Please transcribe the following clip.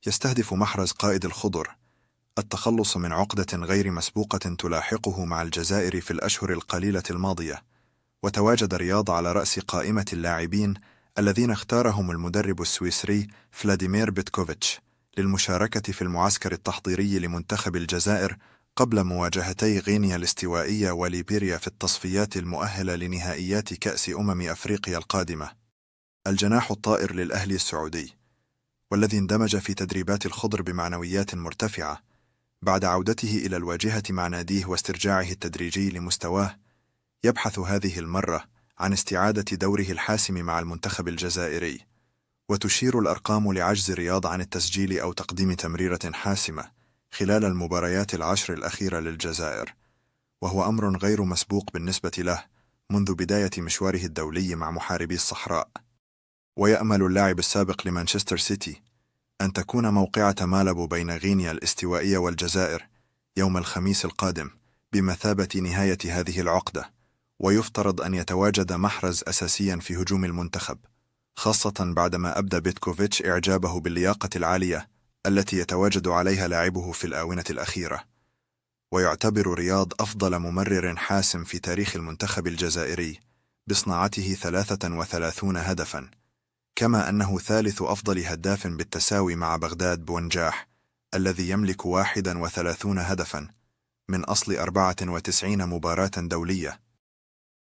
يستهدف محرز قائد الخضر التخلص من عقدة غير مسبوقة تلاحقه مع الجزائر في الأشهر القليلة الماضية، وتواجد رياض على رأس قائمة اللاعبين الذين اختارهم المدرب السويسري فلاديمير بيتكوفيتش للمشاركة في المعسكر التحضيري لمنتخب الجزائر قبل مواجهتي غينيا الاستوائية وليبيريا في التصفيات المؤهلة لنهائيات كأس أفريقيا القادمة. الجناح الطائر للأهلي السعودي، والذي اندمج في تدريبات الخضر بمعنويات مرتفعة بعد عودته إلى الواجهة مع ناديه واسترجاعه التدريجي لمستواه، يبحث هذه المرة عن استعادة دوره الحاسم مع المنتخب الجزائري. وتشير الأرقام لعجز رياض عن التسجيل أو تقديم تمريرة حاسمة خلال المباريات العشر الأخيرة للجزائر، وهو أمر غير مسبوق بالنسبة له منذ بداية مشواره الدولي مع محاربي الصحراء. ويأمل اللاعب السابق لمانشستر سيتي أن تكون موقعة مالبو بين غينيا الاستوائية والجزائر يوم الخميس القادم بمثابة نهاية هذه العقدة، ويفترض أن يتواجد محرز أساسيا في هجوم المنتخب، خاصة بعدما أبدى بيتكوفيتش إعجابه باللياقة العالية التي يتواجد عليها لاعبه في الآونة الأخيرة. ويعتبر رياض أفضل ممرر حاسم في تاريخ المنتخب الجزائري بصناعته 33 هدفا، كما أنه ثالث أفضل هداف بالتساوي مع بغداد بونجاح الذي يملك 31 هدفا من أصل 94 مباراة دولية